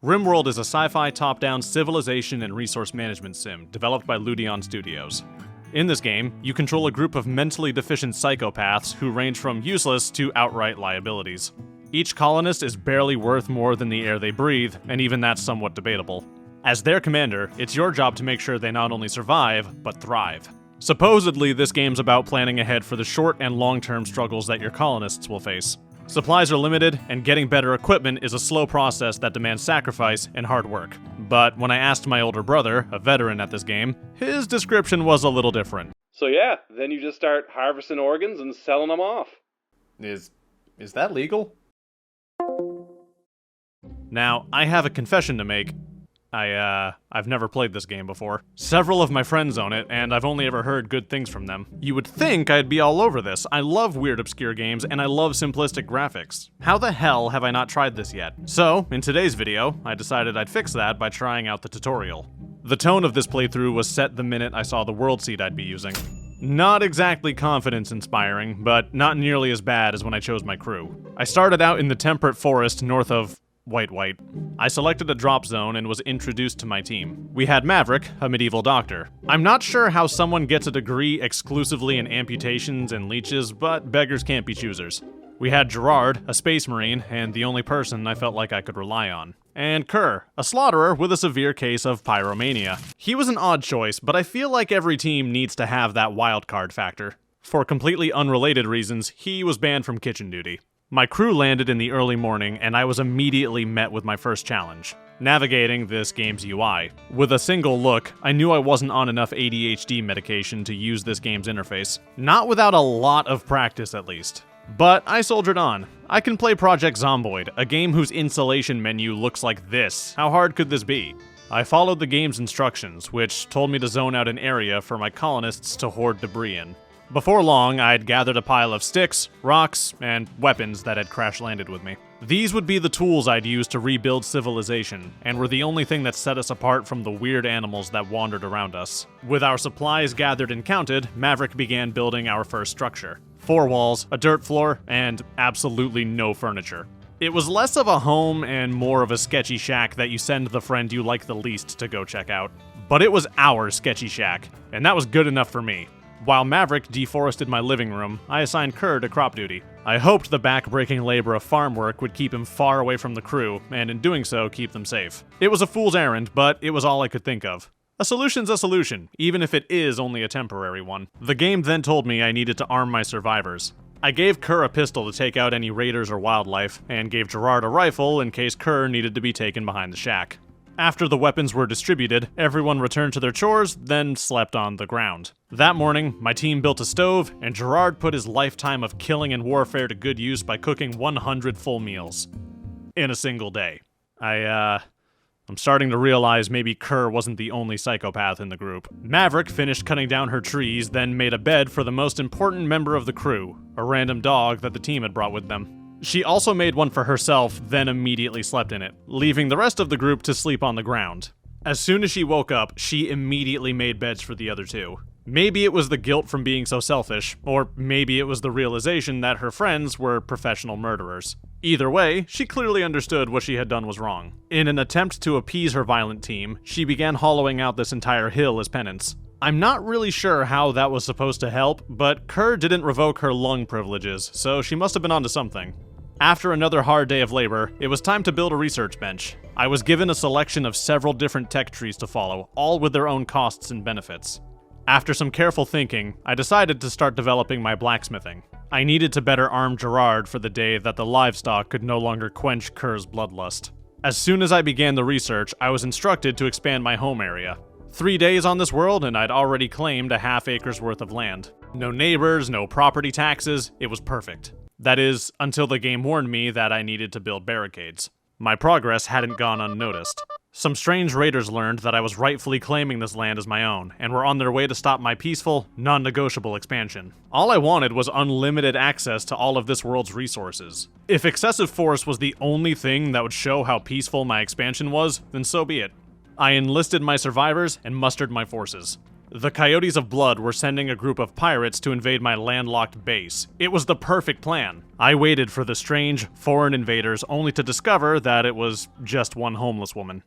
Rimworld is a sci-fi top-down civilization and resource management sim developed by Ludion Studios. In this game, you control a group of mentally deficient psychopaths who range from useless to outright liabilities. Each colonist is barely worth more than the air they breathe, and even that's somewhat debatable. As their commander, it's your job to make sure they not only survive, but thrive. Supposedly, this game's about planning ahead for the short and long-term struggles that your colonists will face. Supplies are limited, and getting better equipment is a slow process that demands sacrifice and hard work. But when I asked my older brother, a veteran at this game, his description was a little different. So yeah, then you just start harvesting organs and selling them off. Is that legal? Now, I have a confession to make. I've never played this game before. Several of my friends own it, and I've only ever heard good things from them. You would think I'd be all over this. I love weird, obscure games, and I love simplistic graphics. How the hell have I not tried this yet? So, in today's video, I decided I'd fix that by trying out the tutorial. The tone of this playthrough was set the minute I saw the world seed I'd be using. Not exactly confidence-inspiring, but not nearly as bad as when I chose my crew. I started out in the temperate forest north of White. I selected a drop zone and was introduced to my team. We had Maverick, a medieval doctor. I'm not sure how someone gets a degree exclusively in amputations and leeches, but beggars can't be choosers. We had Gerard, a space marine, and the only person I felt like I could rely on. And Kerr, a slaughterer with a severe case of pyromania. He was an odd choice, but I feel like every team needs to have that wildcard factor. For completely unrelated reasons, he was banned from kitchen duty. My crew landed in the early morning, and I was immediately met with my first challenge: navigating this game's UI. With a single look, I knew I wasn't on enough ADHD medication to use this game's interface. Not without a lot of practice, at least. But I soldiered on. I can play Project Zomboid, a game whose installation menu looks like this. How hard could this be? I followed the game's instructions, which told me to zone out an area for my colonists to hoard debris in. Before long, I'd gathered a pile of sticks, rocks, and weapons that had crash-landed with me. These would be the tools I'd use to rebuild civilization, and were the only thing that set us apart from the weird animals that wandered around us. With our supplies gathered and counted, Maverick began building our first structure. 4 walls, a dirt floor, and absolutely no furniture. It was less of a home and more of a sketchy shack that you send the friend you like the least to go check out. But it was our sketchy shack, and that was good enough for me. While Maverick deforested my living room, I assigned Kerr to crop duty. I hoped the back-breaking labor of farm work would keep him far away from the crew, and in doing so, keep them safe. It was a fool's errand, but it was all I could think of. A solution's a solution, even if it is only a temporary one. The game then told me I needed to arm my survivors. I gave Kerr a pistol to take out any raiders or wildlife, and gave Gerard a rifle in case Kerr needed to be taken behind the shack. After the weapons were distributed, everyone returned to their chores, then slept on the ground. That morning, my team built a stove, and Gerard put his lifetime of killing and warfare to good use by cooking 100 full meals. In a single day. I'm starting to realize maybe Kerr wasn't the only psychopath in the group. Maverick finished cutting down her trees, then made a bed for the most important member of the crew, a random dog that the team had brought with them. She also made one for herself, then immediately slept in it, leaving the rest of the group to sleep on the ground. As soon as she woke up, she immediately made beds for the other 2. Maybe it was the guilt from being so selfish, or maybe it was the realization that her friends were professional murderers. Either way, she clearly understood what she had done was wrong. In an attempt to appease her violent team, she began hollowing out this entire hill as penance. I'm not really sure how that was supposed to help, but Kerr didn't revoke her lung privileges, so she must have been onto something. After another hard day of labor, it was time to build a research bench. I was given a selection of several different tech trees to follow, all with their own costs and benefits. After some careful thinking, I decided to start developing my blacksmithing. I needed to better arm Gerard for the day that the livestock could no longer quench Kerr's bloodlust. As soon as I began the research, I was instructed to expand my home area. 3 days on this world, and I'd already claimed a half acre's worth of land. No neighbors, no property taxes, it was perfect. That is, until the game warned me that I needed to build barricades. My progress hadn't gone unnoticed. Some strange raiders learned that I was rightfully claiming this land as my own, and were on their way to stop my peaceful, non-negotiable expansion. All I wanted was unlimited access to all of this world's resources. If excessive force was the only thing that would show how peaceful my expansion was, then so be it. I enlisted my survivors and mustered my forces. The Coyotes of Blood were sending a group of pirates to invade my landlocked base. It was the perfect plan. I waited for the strange, foreign invaders only to discover that it was just one homeless woman.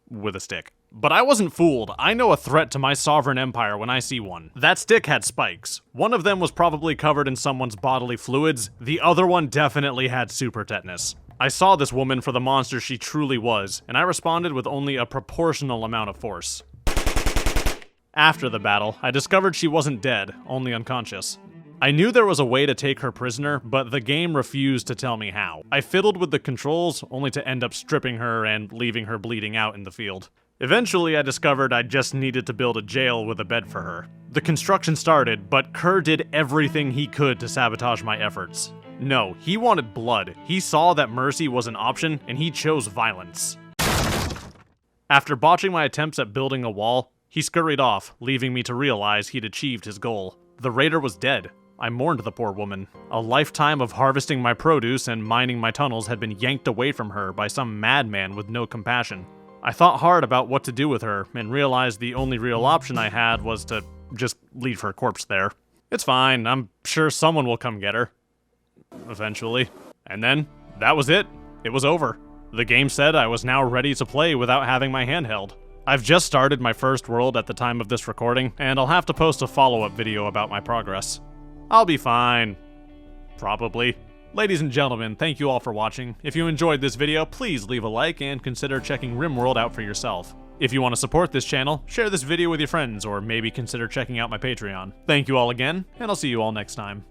With a stick. But I wasn't fooled. I know a threat to my sovereign empire when I see one. That stick had spikes. One of them was probably covered in someone's bodily fluids. The other one definitely had super tetanus. I saw this woman for the monster she truly was, and I responded with only a proportional amount of force. After the battle, I discovered she wasn't dead, only unconscious. I knew there was a way to take her prisoner, but the game refused to tell me how. I fiddled with the controls, only to end up stripping her and leaving her bleeding out in the field. Eventually, I discovered I just needed to build a jail with a bed for her. The construction started, but Kerr did everything he could to sabotage my efforts. No, he wanted blood. He saw that mercy was an option, and he chose violence. After botching my attempts at building a wall, he scurried off, leaving me to realize he'd achieved his goal. The raider was dead. I mourned the poor woman. A lifetime of harvesting my produce and mining my tunnels had been yanked away from her by some madman with no compassion. I thought hard about what to do with her, and realized the only real option I had was to just leave her corpse there. It's fine, I'm sure someone will come get her. Eventually. And then, that was it. It was over. The game said I was now ready to play without having my hand held. I've just started my first world at the time of this recording, and I'll have to post a follow-up video about my progress. I'll be fine. Probably. Ladies and gentlemen, thank you all for watching. If you enjoyed this video, please leave a like and consider checking Rimworld out for yourself. If you want to support this channel, share this video with your friends, or maybe consider checking out my Patreon. Thank you all again, and I'll see you all next time.